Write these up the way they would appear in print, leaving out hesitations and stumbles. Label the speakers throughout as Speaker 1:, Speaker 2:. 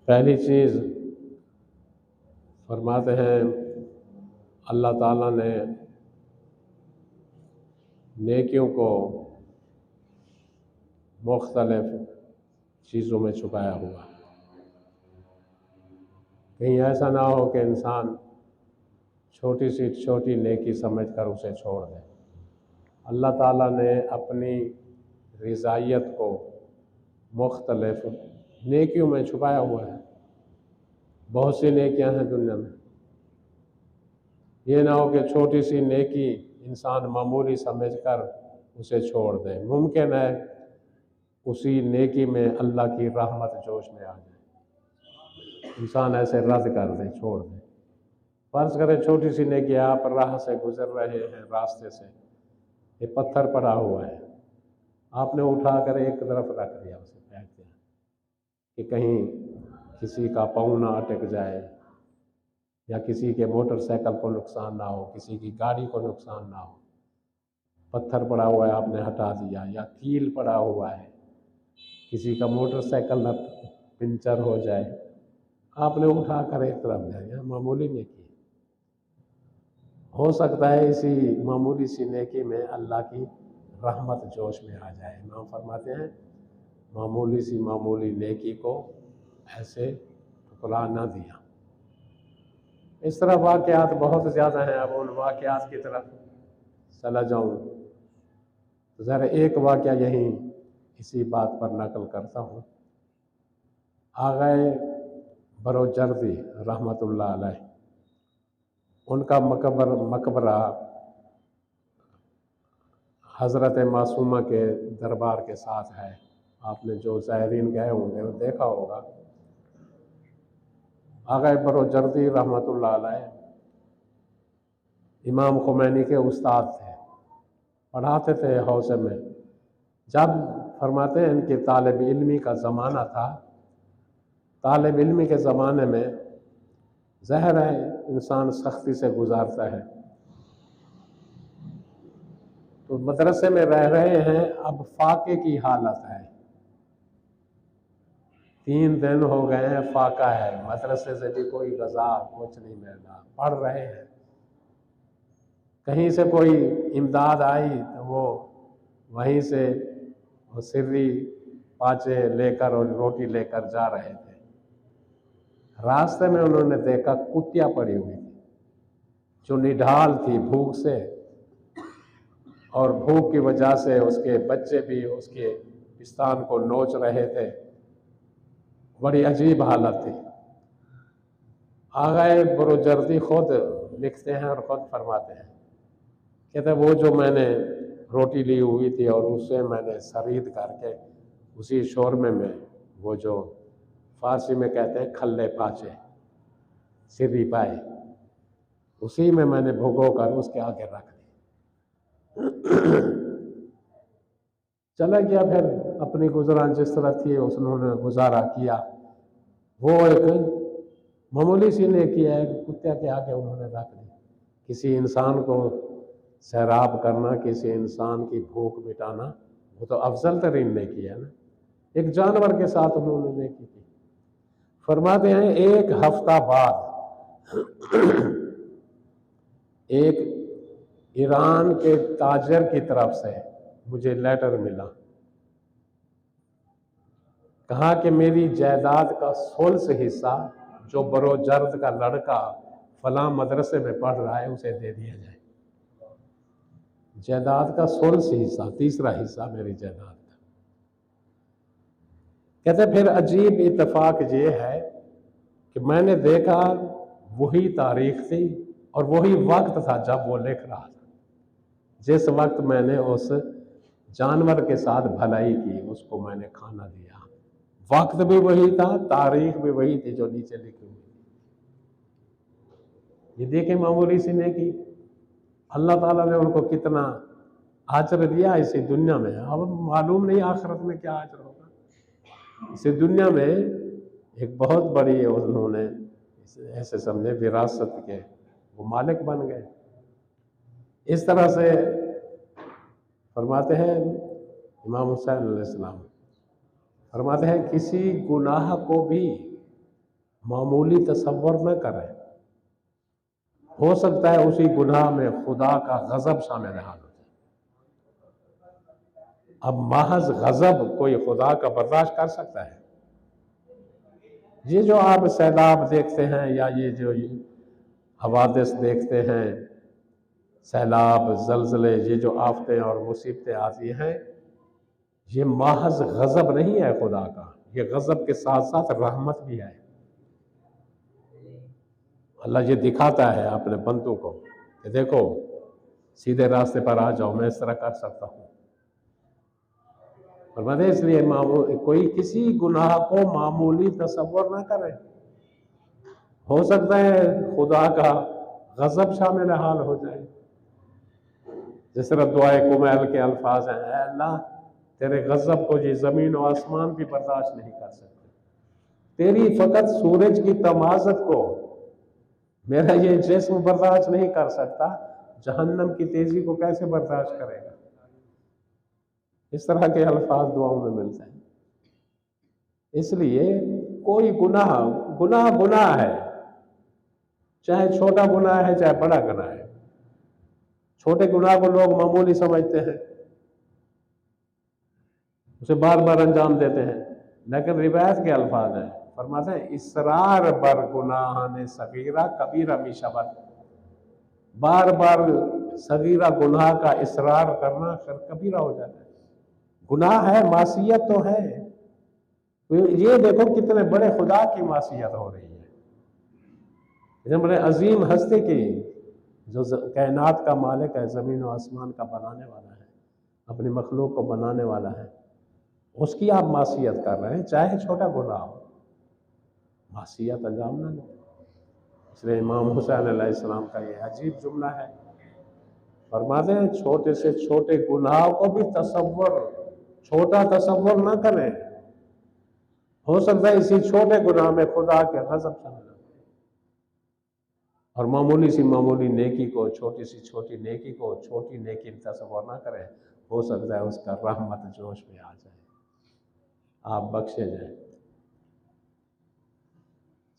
Speaker 1: पहली चीज़ फरमाते हैं अल्लाह ताला ने नेकियों को मुख्तलिफ चीज़ों में छुपाया हुआ है। कहीं ऐसा ना हो कि इंसान छोटी सी छोटी नेकी समझकर उसे छोड़ दे। अल्लाह ताला ने अपनी रिज़ाइयत को मुख्तलिफ नेकियों में छुपाया हुआ है। बहुत सी नेकियां हैं दुनिया में। ये ना हो कि छोटी सी नेकी इंसान मामूली समझकर उसे छोड़ दे। मुमकिन है उसी नेकी में अल्लाह की रहमत जोश में आ जाए, इंसान ऐसे रद्द कर दे, छोड़ दे। फर्ज करें छोटी सी नेकी, आप राह से गुजर रहे हैं, रास्ते से ये पत्थर पड़ा हुआ है, आपने उठाकर एक तरफ रख दिया, उसे फेंक दिया कि कहीं किसी का पाँव ना अटक जाए या किसी के मोटरसाइकिल को नुकसान ना हो, किसी की गाड़ी को नुकसान ना हो। पत्थर पड़ा हुआ है, आपने हटा दिया, या कील पड़ा हुआ है, किसी का मोटरसाइकिल ना पंचर हो जाए, आपने उठाकर एक तरफ दे दिया। मामूली नेकी हो सकता है इसी मामूली सी नेकी में अल्लाह की रहमत जोश में आ जाए। इमाम फरमाते हैं मामूली सी मामूली नेकी को ऐसे ठुकरा ना दिया। इस तरह वाक़यात बहुत ज़्यादा हैं। अब उन वाक़यात की तरफ चला जाऊँ तो ज़रा एक वाक़या यहीं इसी बात पर नकल करता हूँ। आग़ाए बरोजर्दी रहमतुल्लाह अलैह, उनका मकबरा हज़रत मासूमा के दरबार के साथ है। आपने जो ज़ायरीन गए होंगे वो देखा होगा। आग़ाए बरोजर्दी रहमतुल्लाह अलैह इमाम खुमैनी के उस्ताद थे, पढ़ाते थे हौसे में। जब फरमाते हैं इनके तालिब इल्मी का ज़माना था, तालिब इल्मी के ज़माने में ज़ाहिर है इंसान सख्ती से गुजारता है, तो मदरसे में रह रहे हैं, अब फाके की हालत है, 3 दिन हो गए हैं, फाका है, मदरसे से भी कोई गज़ा कुछ नहीं मिल रहा, पढ़ रहे हैं। कहीं से कोई इमदाद आई तो वो वहीं से वो सिर्री पाचे लेकर और रोटी लेकर जा रहे थे। रास्ते में उन्होंने देखा कुतिया पड़ी हुई थी जो निढाल थी भूख से, और भूख की वजह से उसके बच्चे भी उसके पिस्तान को नोच रहे थे। बड़ी अजीब हालत थी। आग़ाए बरोजर्दी खुद लिखते हैं और ख़ुद फरमाते हैं, कहते वो जो मैंने रोटी ली हुई थी और उसे मैंने सरीद करके उसी शोरमे में वो जो फारसी में कहते हैं खल्ले पाचे सिर्री पाए, उसी में मैंने भुगो कर उसके आगे रख दी। चला गया, फिर अपनी गुजरान जिस तरह थी उसने गुजारा किया। वो एक मामूली सी नेकी है, कुत्ते के आगे उन्होंने रख दी। किसी इंसान को सैराब करना, किसी इंसान की भूख मिटाना, वो तो अफजल तरीन नेकी है ना। एक जानवर के साथ उन्होंने नेकी की। फरमाते हैं एक हफ्ता बाद एक ईरान के ताजर की तरफ से मुझे लेटर मिला, कहा कि मेरी जायदाद का 16 हिस्सा जो बरोजर्द का लड़का फलां मदरसे में पढ़ रहा है उसे दे दिया जाए। जायदाद का 16 हिस्सा, तीसरा हिस्सा मेरी जायदाद का। कहते फिर अजीब इत्तेफाक ये है कि मैंने देखा वही तारीख थी और वही वक्त था जब वो लिख रहा था, जिस वक्त मैंने उस जानवर के साथ भलाई की, उसको मैंने खाना दिया। वक्त भी वही था, तारीख भी वही थी जो नीचे लिखी हुई थी। ये देखें मामूली सी नेकी, अल्लाह ताला ने उनको कितना अजर दिया इसी दुनिया में। अब मालूम नहीं आखिरत में क्या अजर होगा। इसी दुनिया में एक बहुत बड़ी उन्होंने ऐसे समझे विरासत के वो मालिक बन गए। इस तरह से फरमाते हैं इमाम हुसैन अलैहिस्सलाम, फरमाते हैं किसी गुनाह को भी मामूली तसव्वुर न करें। हो सकता है उसी गुनाह में खुदा का गजब शामिल हाल हो जाए। अब महज गजब कोई खुदा का बर्दाश्त कर सकता है? ये जो आप सैलाब देखते हैं या ये जो हवादिस देखते हैं, सैलाब, जलजले, ये जो आफतें और मुसीबतें आती हैं, ये महज गजब नहीं है खुदा का, ये गजब के साथ साथ रहमत भी है। अल्लाह ये दिखाता है अपने बंदों को कि देखो सीधे रास्ते पर आ जाओ, मैं इस तरह कर सकता हूँ। और मैंने इसलिए कोई किसी गुनाह को मामूली तसव्वुर ना करे। हो सकता है खुदा का गजब शामिल हाल हो जाए। जिस तरह दुआए कुमैल के अल्फाज हैं, ऐ अल्लाह तेरे गजब को ये जमीन और आसमान भी बर्दाश्त नहीं कर सकते, तेरी फकत सूरज की तमाजत को मेरा ये जिस्म बर्दाश्त नहीं कर सकता, जहन्नम की तेजी को कैसे बर्दाश्त करेगा। इस तरह के अल्फाज दुआओं में मिलते हैं। इसलिए कोई गुनाह गुनाह गुनाह है, चाहे छोटा गुनाह है चाहे बड़ा गुनाह है। छोटे गुनाह को लोग मामूली समझते हैं, उसे बार बार अंजाम देते हैं, लेकिन रिवायत के अल्फाज हैं, फरमाते हैं इसरार बर गुनाह ने सगीरा कबीरा मिशबत। बार बार सगीरा गुनाह का इसरार करना फिर कबीरा हो जाता है। गुनाह है, मासियत तो है, ये देखो कितने बड़े खुदा की मासियत हो रही है, बड़े अजीम हस्ती की, जो कायनात का मालिक है, ज़मीन और आसमान का बनाने वाला है, अपनी मखलूक को बनाने वाला है, उसकी आप मासियत कर रहे हैं, चाहे छोटा गुनाह हो, मासियत अंजाम ना लो। इसलिए इमाम हुसैन अलैहिस्सलाम का ये अजीब जुमला है, फरमाते हैं छोटे से छोटे गुनाह को भी तसव्वुर, छोटा तसव्वुर ना करें। हो सकता है इसी छोटे गुनाह में खुदा के गज़ब शामिल हो, और मामूली सी मामूली नेकी को, छोटी सी छोटी नेकी को छोटी नेकी तसव्वुर ना करें। हो सकता है उसका रहमत जोश में आ जाए, आप बख्शे जाए।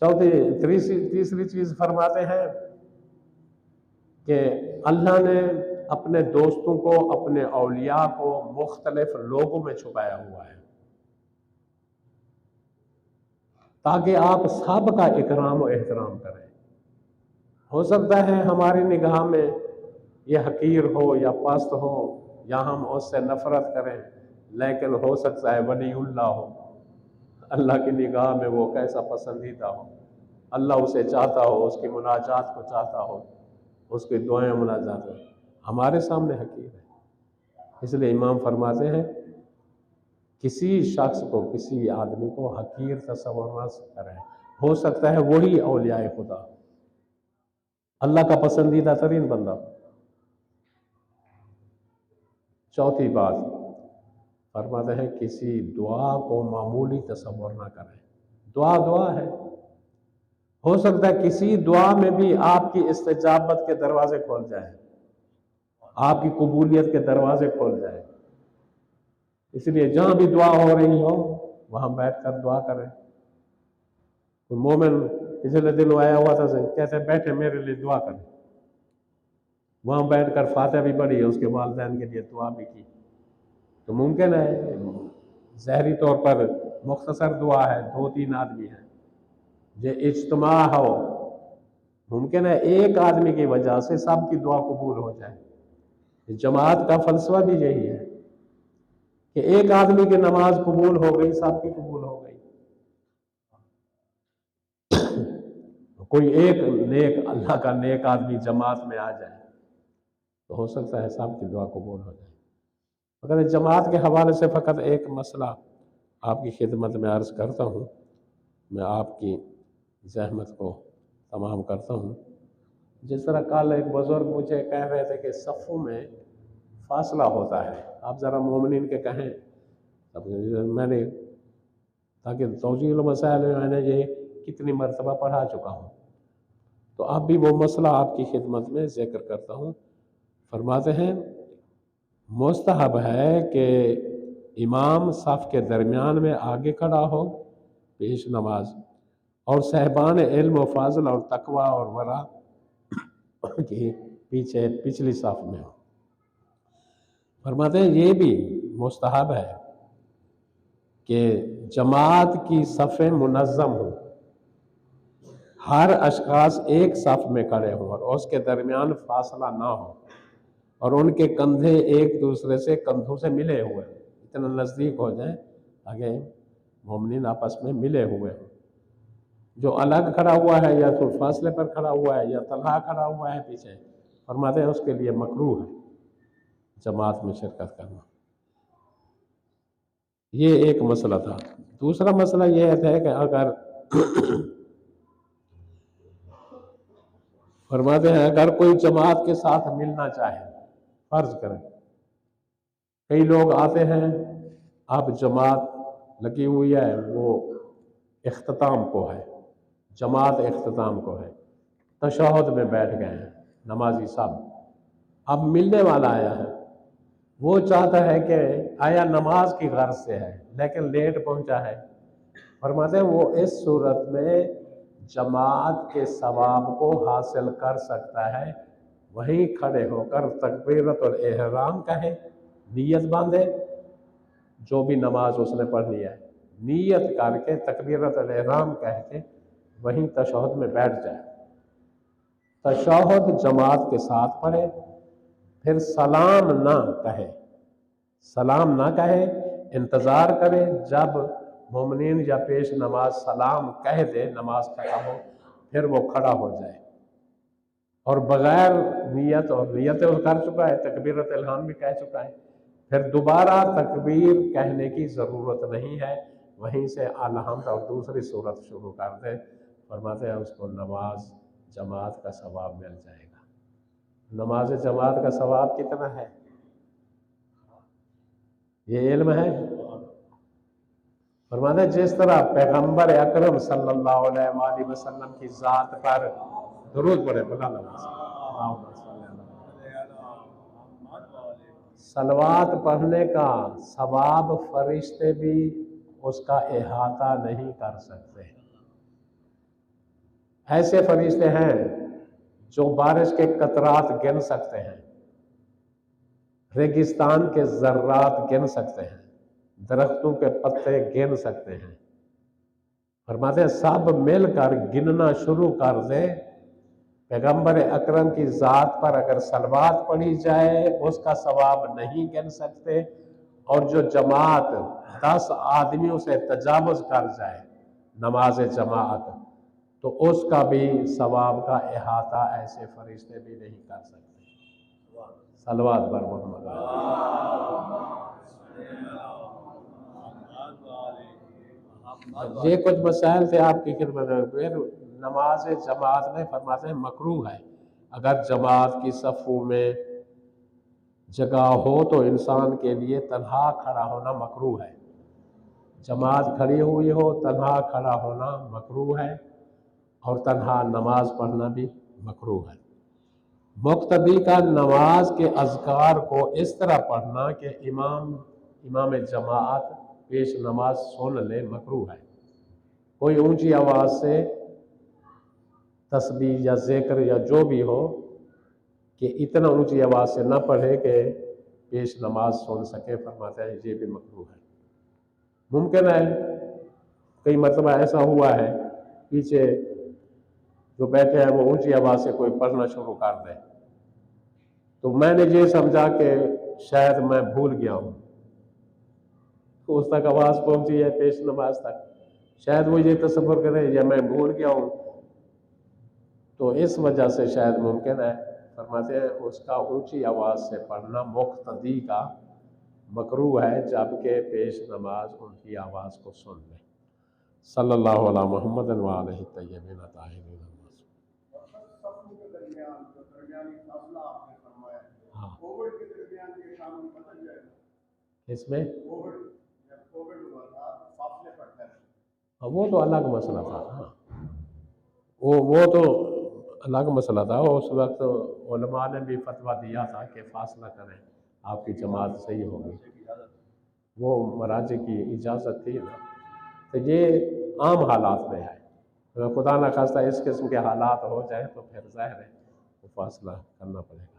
Speaker 1: तीसरी चीज फरमाते हैं कि अल्लाह ने अपने दोस्तों को, अपने औलिया को मुख्तलिफ लोगों में छुपाया हुआ है, ताकि आप सब का इकराम और एहतराम करें। हो सकता है हमारी निगाह में ये हकीर हो या पस्त हो, या हम उससे नफरत करें, लेकिन हो सकता है वलीउल्लाह हो, अल्लाह की निगाह में वो कैसा पसंदीदा हो, अल्लाह उसे चाहता हो, उसकी मुनाजात को चाहता हो, उसकी दुआएं मुनाजात हो, हमारे सामने हकीर है। इसलिए इमाम फरमाते हैं किसी शख्स को, किसी आदमी को हकीर तस्वर न करें। हो सकता है वही औलिया खुदा, अल्लाह का पसंदीदा तरीन बंदा। चौथी बात फरमाते हैं किसी दुआ को मामूली तस्वर ना करें। दुआ दुआ है, हो सकता है किसी दुआ में भी आपकी इस्तिजाबत के दरवाजे खोल जाए, आपकी कबूलियत के दरवाजे खोल जाए। इसलिए जहां भी दुआ हो रही हो वहां बैठकर दुआ करें। कोई मोमिन पिछले दिन आया हुआ था, कहते बैठे मेरे लिए दुआ करें, वहां बैठकर फातिहा भी पढ़ी, उसके वालिदैन के लिए दुआ भी की। तो मुमकिन है ज़हरी तौर पर मुख्तसर दुआ है, 2-3 आदमी हैं, जो इज्तिमा हो, मुमकिन है एक आदमी की वजह से सबकी दुआ कबूल हो जाए। जमात का फलसफा भी यही है कि एक आदमी की नमाज कबूल हो गई, सबकी कबूल हो गई। कोई एक नेक, अल्लाह का नेक आदमी जमात में आ जाए तो हो सकता है सबकी दुआ कबूल हो जाए। मगर जमात के हवाले से फ़कत एक मसला आपकी खिदमत में अर्ज़ करता हूँ, मैं आपकी ज़हमत को तमाम करता हूँ। जिस तरह कल एक बुज़ुर्ग मुझे कह रहे थे कि सफ़ों में फासला होता है, आप ज़रा मोमिनीन के कहें, तब मैंने, ताकि तौजीह मसाइल में मैंने ये कितनी मरतबा पढ़ा चुका हूँ, तो आप भी वो मसला आपकी खिदमत में ज़िक्र करता हूँ। फरमाते हैं मुस्तहब है कि इमाम सफ़ के दरमियान में आगे खड़ा हो पेश नमाज, और साहिबान इल्म व फाज़ल और तकवा और वरा की पीछे पिछली साफ में हो। फरमाते हैं ये भी मुस्तहब है कि जमात की सफ़े मुनज़्ज़म हो, हर अशखास एक सफ़ में खड़े हों और उसके दरमियान फासला ना हो और उनके कंधे एक दूसरे से कंधों से मिले हुए इतना नज़दीक हो जाए ताकि मोमिनीन आपस में मिले हुए हों। जो अलग खड़ा हुआ है या तो फासले पर खड़ा हुआ है या तन्हा खड़ा हुआ है पीछे, फरमाते हैं उसके लिए मकरूह है जमात में शिरकत करना। ये एक मसला था। दूसरा मसला यह है कि अगर फरमाते हैं अगर कोई जमात के साथ मिलना चाहे, फर्ज करें कई लोग आते हैं, अब जमात लगी हुई है, वो इख्तिताम को है, जमात इख्तिताम को है, तशहुद में बैठ गए हैं नमाजी साहब, अब मिलने वाला आया है, वो चाहता है कि आया नमाज की गर्ज से है लेकिन लेट पहुंचा है, फरमाते हैं वो इस सूरत में जमात के सवाब को हासिल कर सकता है, वहीं खड़े होकर तकबीरतुल इहराम कहे, नीयत बांधे, जो भी नमाज उसने पढ़नी है नीयत करके तकबीरतुल इहराम कह के वहीं तशहुद में बैठ जाए, तशहुद जमात के साथ पढ़े, फिर सलाम ना कहे, सलाम ना कहे, इंतज़ार करे जब मोमिनीन या पेश नमाज सलाम कह दे, नमाज खत्म हो, फिर वो खड़ा हो जाए और बग़ैर नियत, और नियत वो कर चुका है, तकबीरत इल्हाम भी कह चुका है, फिर दोबारा तकबीर कहने की ज़रूरत नहीं है, वहीं से अलहम्द और दूसरी सूरत शुरू कर दे, फरमाते हैं उसको नमाज जमात का सवाब मिल जाएगा। नमाज जमात का सवाब कितना है ये इल्म है। फरमाते जिस तरह पैगंबर अकरम सल्लल्लाहु अलैहि वसल्लम की ज़ात पर दुरूद पढ़े, बोला सलवात पढ़ने का सवाब फरिश्ते भी उसका इहाता नहीं कर सकते। ऐसे फरिश्ते हैं जो बारिश के कतरात गिन सकते हैं, रेगिस्तान के जर्रात गिन सकते हैं, दरख्तों के पत्ते गिन सकते हैं। फरमाते हैं सब मिलकर गिनना शुरू कर दे, पैगंबर अकरम की ज़ात पर अगर सलवात पढ़ी जाए उसका सवाब नहीं गिन सकते, और जो जमात 10 आदमियों से तजावुज़ कर जाए नमाज जमात तो उसका भी सवाब का इहाता ऐसे फरिश्ते भी नहीं कर सकते। सलवात पर मोहम्मद। ये कुछ मसाइल थे आपकी खिदमत में। फिर नमाज जमात में फरमाते हैं मकरूह है, अगर जमात की सफ़ों में जगह हो तो इंसान के लिए तन्हा खड़ा होना मकरूह है। जमात खड़ी हुई हो, तन्हा खड़ा होना मकरूह है, और तन्हा नमाज पढ़ना भी मकरूह है। मुक्तदी का नमाज के अज़कार को इस तरह पढ़ना कि इमाम जमात पेश नमाज सुन ले, मकरूह है। कोई ऊंची आवाज़ से तस्बीह या ज़िक्र या जो भी हो कि इतना ऊंची आवाज़ से न पढ़े कि पेश नमाज सुन सके, फरमाते हैं ये भी मकरूह है। मुमकिन है कई मरतबा ऐसा हुआ है पीछे जो बैठे हैं वो ऊंची आवाज़ से कोई पढ़ना शुरू कर दे, तो मैंने ये समझा कि शायद मैं भूल गया हूँ, तो उस तक आवाज़ पहुंची है पेश नमाज तक, शायद वो ये तसव्वुर करे या मैं भूल गया हूँ, तो इस वजह से शायद मुमकिन है, फरमाते हैं उसका ऊंची आवाज़ से पढ़ना मुक्तदी का मकरूह है, जबकि पेश नमाज उनकी आवाज़ को सुन ले। सल्लल्लाहु अलैहि मुहम्मद व आलिहि तय्यबीन ताहिरीन। हाँ, इसमें वो तो अलग मसला था। हाँ, वो तो अलग मसला था। उस वक्त उलमा ने भी फतवा दिया था कि फासला करें, आपकी जमात सही होगी, वो मराजे की इजाज़त थी ना। तो ये आम हालात में है, अगर खुदा न खास्ता इस किस्म के हालात हो जाए तो फिर ज़ाहिर है वो फासला करना पड़ेगा।